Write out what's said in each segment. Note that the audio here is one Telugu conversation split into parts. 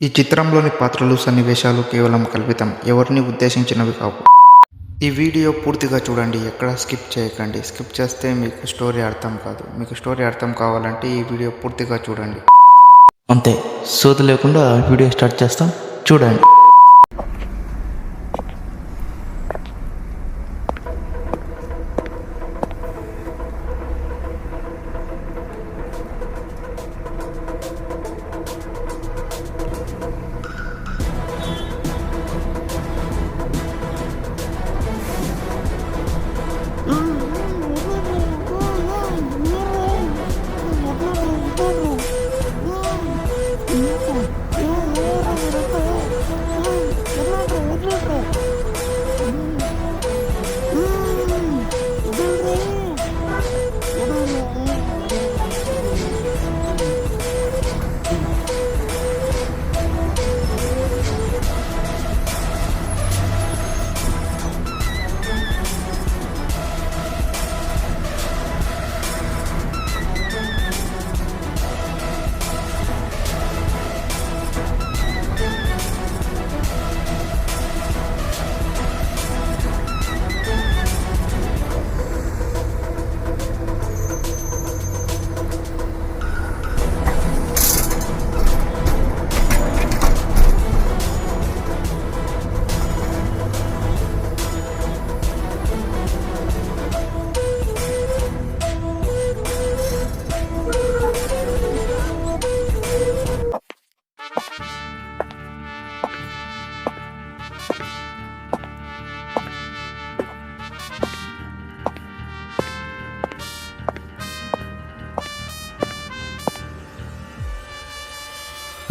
ఈ చిత్రంలోని పాత్రలు, సన్నివేశాలు కేవలం కల్పితం, ఎవరిని ఉద్దేశించినవి కావు. ఈ వీడియో పూర్తిగా చూడండి, ఎక్కడ స్కిప్ చేయకండి. స్కిప్ చేస్తే మీకు స్టోరీ అర్థం కాదు. మీకు స్టోరీ అర్థం కావాలంటే ఈ వీడియో పూర్తిగా చూడండి. అంతే, సోది లేకుండా వీడియో స్టార్ట్ చేస్తాం, చూడండి.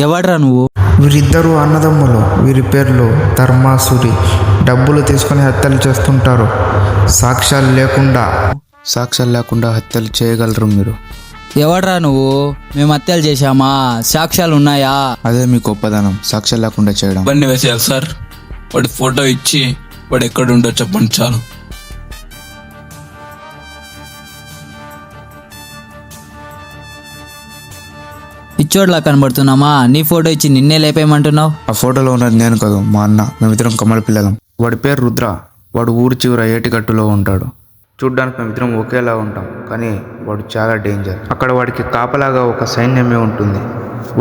ఎవడ్రా నువ్వు? వీరిద్దరూ అన్నదమ్ములు. వీరి పేర్లు ధర్మాసురి. డబ్బులు తీసుకుని హత్యలు చేస్తుంటారు. సాక్ష్యాలు లేకుండా హత్యలు చేయగలరు మీరు. ఎవడ్రా నువ్వు? మేము హత్యలు చేశామా? సాక్ష్యాలు ఉన్నాయా? అదే మీ గొప్పదనం, సాక్ష్యాలు లేకుండా చేయడం. బండి వేసేయాలి సార్. వాడి ఫోటో ఇచ్చి వాడు ఎక్కడుండో చెప్పండి చాలు. ఇచ్చోడ్లా కనబడుతున్నామా? నీ ఫోటో ఇచ్చి నిన్నే లేపేయమంటున్నావు? ఆ ఫోటోలో ఉన్నది నేను కాదు, మా అన్న. మేమిద్దరం కమ్మల పిల్లలం. వాడి పేరు రుద్ర. వాడు ఊరు చివర ఏటిగట్టులో ఉంటాడు. చూడ్డానికి మేమిద్దరం ఒకేలా ఉంటాం, కానీ వాడు చాలా డేంజర్. అక్కడ వాడికి కాపలాగా ఒక సైన్యమే ఉంటుంది.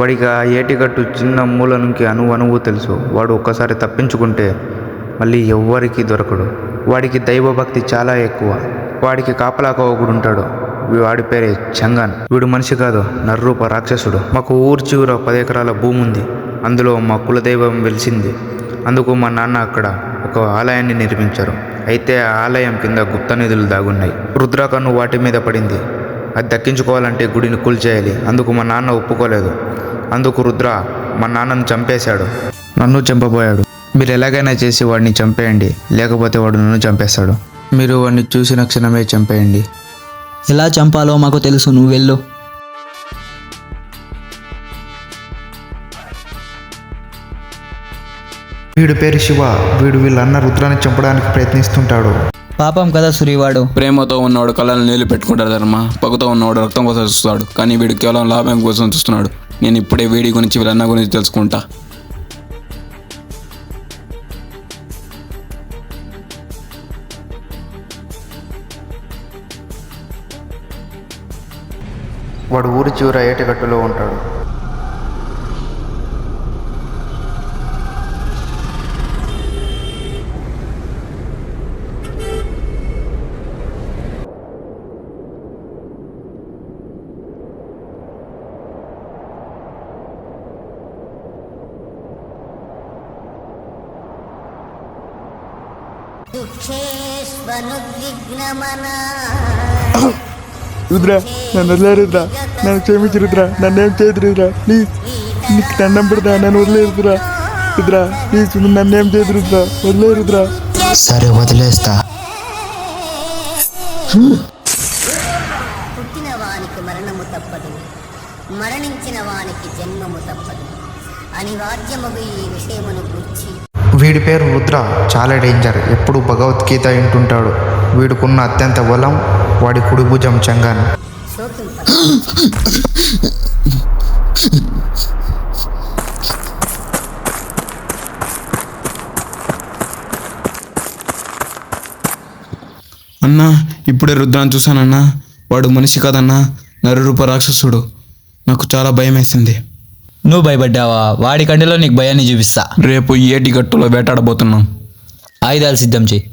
వాడికి ఆ ఏటిగట్టు చిన్న మూల నుంచి అణువు తెలుసు. వాడు ఒక్కసారి తప్పించుకుంటే మళ్ళీ ఎవ్వరికీ దొరకడు. వాడికి దైవభక్తి చాలా ఎక్కువ. వాడికి కాపలాగా ఒకడు ఉంటాడు. వాడి పేరే చంగన్. వీడు మనిషి కాదు, నర్రూప రాక్షసుడు. మాకు ఊరు చివర 10 ఎకరాల భూమి ఉంది. అందులో మా కులదైవం వెలిసింది. అందుకు మా నాన్న అక్కడ ఒక ఆలయాన్ని నిర్మించారు. అయితే ఆ ఆలయం కింద గుప్త నిధులు దాగున్నాయి. రుద్ర కన్ను వాటి మీద పడింది. అది దక్కించుకోవాలంటే గుడిని కూల్చేయాలి. అందుకు మా నాన్న ఒప్పుకోలేదు. అందుకు రుద్ర మా నాన్నను చంపేశాడు. నన్ను చంపబోయాడు. మీరు ఎలాగైనా చేసి వాడిని చంపేయండి, లేకపోతే వాడు నన్ను చంపేస్తాడు. మీరు వాడిని చూసిన క్షణమే చంపేయండి. ఎలా చంపాలో మాకు తెలుసు, నువ్వు వెళ్ళు. వీడి పేరు శివ. వీడు వీళ్ళన్న రుద్రాన్ని చంపడానికి ప్రయత్నిస్తుంటాడు. పాపం కదా సురివాడు. ప్రేమతో ఉన్నవాడు కళ్ళని నీళ్లు పెట్టుకుంటాడు ధర్మ. పగుతో ఉన్నవాడు రక్తం కోసం చూస్తాడు, కానీ వీడు కేవలం లాభం కోసం చూస్తున్నాడు. నేను ఇప్పుడే వీడి గురించి వీళ్ళన్న గురించి తెలుసుకుంటా. వాడు ఊరి చివర ఏటిగట్టులో ఉంటాడు. రుద్ర, నన్ను వదిలే రుద్ర, నన్ను క్షమించు రుద్ర, నన్నేం చేయదు రుద్ర, ప్లీజ్, నీకు దండం పెడతా, నన్ను వదిలే రుద్ర. రుద్ర ప్లీజ్, నన్నేం చేయదు రుద్ర, వదిలే రుద్ర. సరే, వదిలేస్తా. పుట్టిన వానికి మరణము తప్పదు, మరణించిన వానికి జన్మము తప్పదు. అనివార్యమగు ఈ విషయమును గురించి వీడి పేరు రుద్ర. చాలా డేంజర్. ఎప్పుడు భగవద్గీత వింటుంటాడు. వీడుకున్న అత్యంత బలం వాడి కుడి భుజం చంగన్. అన్నా ఇప్పుడే రుద్రాన్ని చూశానన్నా. వాడు మనిషి కాదన్నా, నరరూప రాక్షసుడు. నాకు చాలా భయం వేసింది. నువ్వు భయపడ్డావా? వాడి కంటిలో నీకు భయాన్ని చూపిస్తా. రేపు ఏటి గట్టులో వేటాడబోతున్నాం. ఆయుధాలు సిద్ధం చెయ్యి.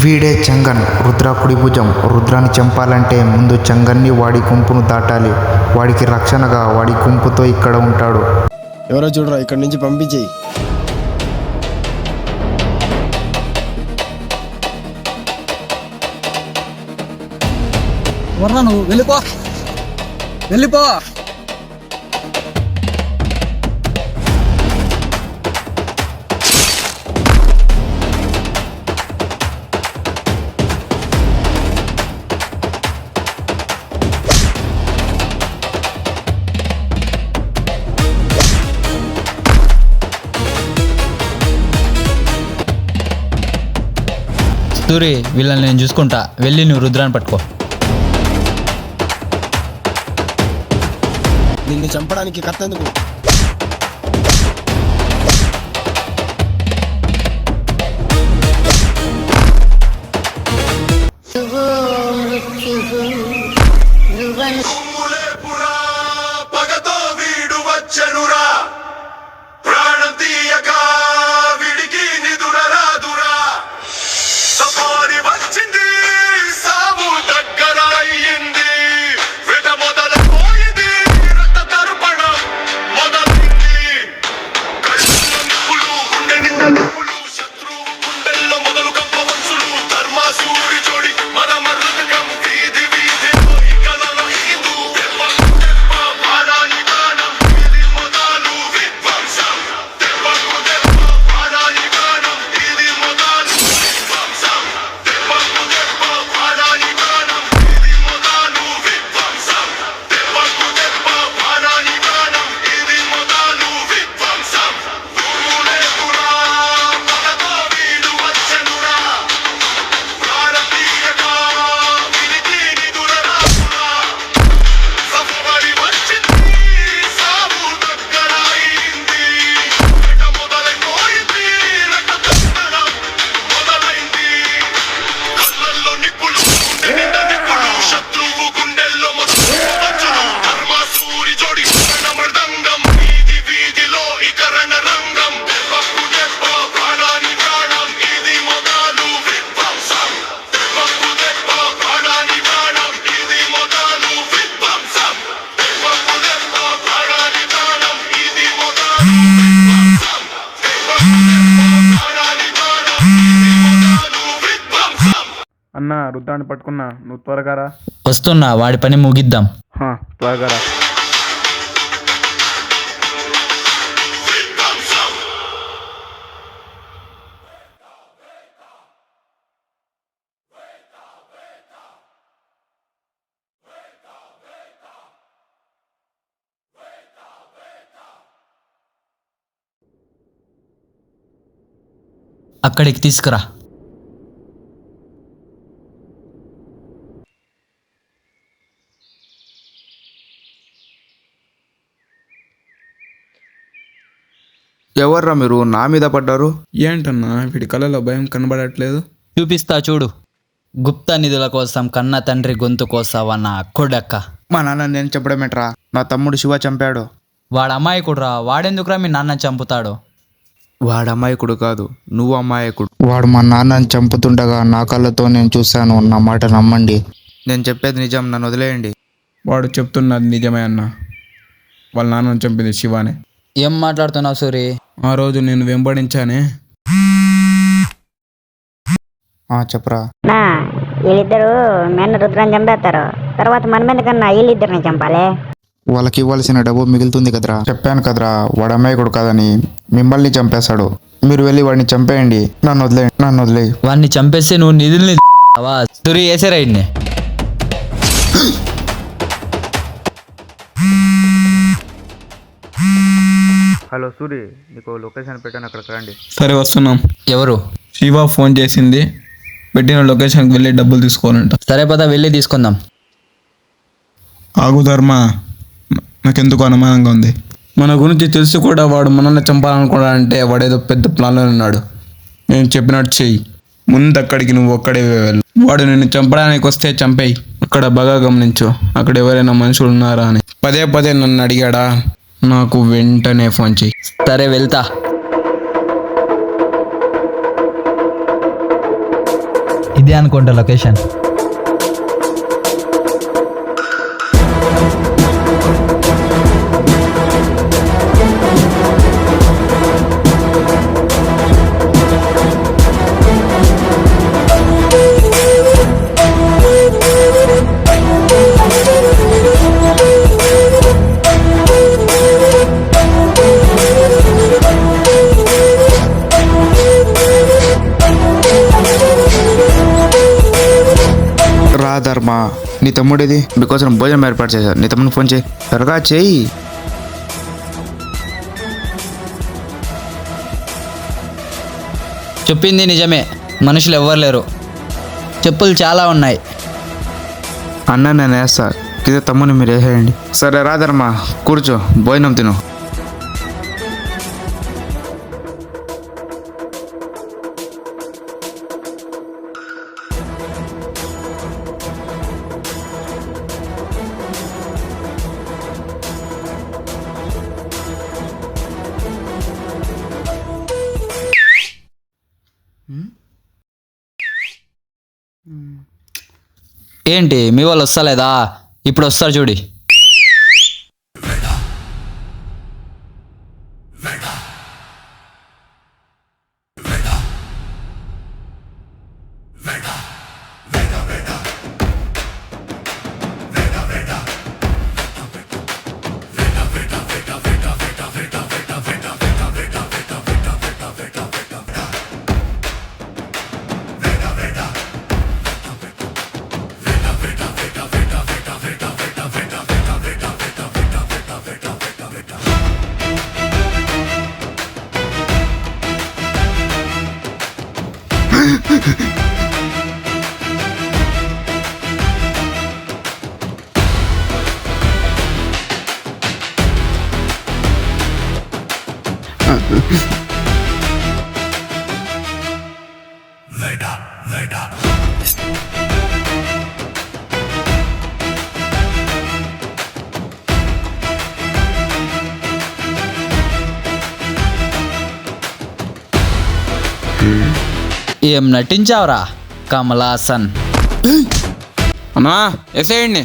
వీడే చంగన్, రుద్ర కుడి భుజం. రుద్రాన్ని చంపాలంటే ముందు చంగన్ని వాడి గుంపును దాటాలి. వాడికి రక్షణగా వాడి గుంపుతో ఇక్కడ ఉంటాడు. ఎవరో చూడరా, ఇక్కడి నుంచి పంపించేయి. నువ్వు వెళ్ళిపో, వెళ్ళిపో. సూరి, వీళ్ళని నేను చూసుకుంటా. వెళ్ళి నువ్వు రుద్రాన్ని పట్టుకో. నిన్ను చంపడానికి కత్తెందుకు? అన్నా రుద్రాన్ని పట్టుకున్నా, నువ్వు త్వరగా రా. వస్తున్నా, వాడి పని ముగిద్దాం. త్వరగా రా. అక్కడికి తీసుకురా. ఎవర్రా మీరు నా మీద పడ్డారు? ఏంటన్నా వీడి కళ్ళలో భయం కనబడట్లేదు? చూపిస్తా చూడు. గుప్త నిధుల కోసం కన్న తండ్రి గొంతు కోసావన్న కొడక్క. మా నాన్న నేను చెప్పడమేట్రా, నా తమ్ముడు శివ చంపాడు. వాడు అమాయకుడురా. వాడెందుకురా మీ నాన్న చంపుతాడు? వాడు అమాయకుడు కాదు, నువ్వు అమాయకుడు. వాడు మా నాన్నని చంపుతుండగా నా కళ్ళతో నేను చూశాను. నా మాట నమ్మండి. నేను చెప్పేది నిజం, నన్ను వదిలేయండి. వాడు చెప్తున్నది నిజమే అన్న. వాళ్ళ నాన్నను చంపింది శివానే. ఏం మాట్లాడుతున్నావు సూరి? ఆ రోజు నేను వెంబడించానే. చెప్పరా. వీళ్ళిద్దరు మెన్న రుద్రాన్ని చంపేస్తారు. తర్వాత మన మీద కన్నా వీళ్ళిద్దరిని చంపాలి. వాళ్ళకి ఇవ్వాల్సిన డబ్బు మిగులుతుంది కదరా. చెప్పాను కదరా, వాడు అమాయకుడు కాదని. మిమ్మల్ని చంపేశాడు. మీరు వెళ్ళి వాడిని చంపేయండి. నన్ను వదిలేయి. వాడిని చంపేస్తే నువ్వు నిధుల్ని సూరి వేసారా ఇన్ని. హలో సూరి, నీకు లొకేషన్ పెట్టాను, అక్కడికి రండి. సరే వస్తున్నాం. ఎవరు? శివ ఫోన్ చేసింది. పెట్టిన లొకేషన్కి వెళ్ళి డబ్బులు తీసుకోవాలంట. సరే పద వెళ్ళి తీసుకుందాం. ఆగు ధర్మ, నాకెందుకు అనుమానంగా ఉంది. మన గురించి తెలిసి కూడా వాడు మనల్ని చంపాలనుకున్నాడంటే వాడేదో పెద్ద ప్లాన్లో ఉన్నాడు. నేను చెప్పినట్టు చెయ్యి. ముందు అక్కడికి నువ్వు ఒక్కడే వెళ్ళు. వాడు నిన్ను చంపడానికి వస్తే చంపేయి. అక్కడ బాగా గమనించు, అక్కడ ఎవరైనా మనుషులు ఉన్నారా అని. పదే పదే నన్ను అడిగాడా, నాకు వెంటనే ఫోన్ చెయ్యి. సరే వెళ్తా. ఇదే అనుకుంటా లొకేషన్. రా ధర్మ, నీ తమ్ముడిది మీకోసం భోజనం ఏర్పాటు చేశారు. నీ తమ్ముడిని ఫోన్ చేయి, త్వరగా చేయి. చెప్పింది నిజమే, మనుషులు ఎవ్వరు లేరు. చెప్పులు చాలా ఉన్నాయి. అన్న నేను వేస్తా, కింద తమ్ముని మీరు వేసేయండి. సరే రా ధర్మ, కూర్చో, భోజనం తిను. ఏంటి మీ వాళ్ళు వస్తలేదా? ఇప్పుడు వస్తారు చూడి. ఏం నటించావురా కమలాసన్? అన్నా ఎసేయండి.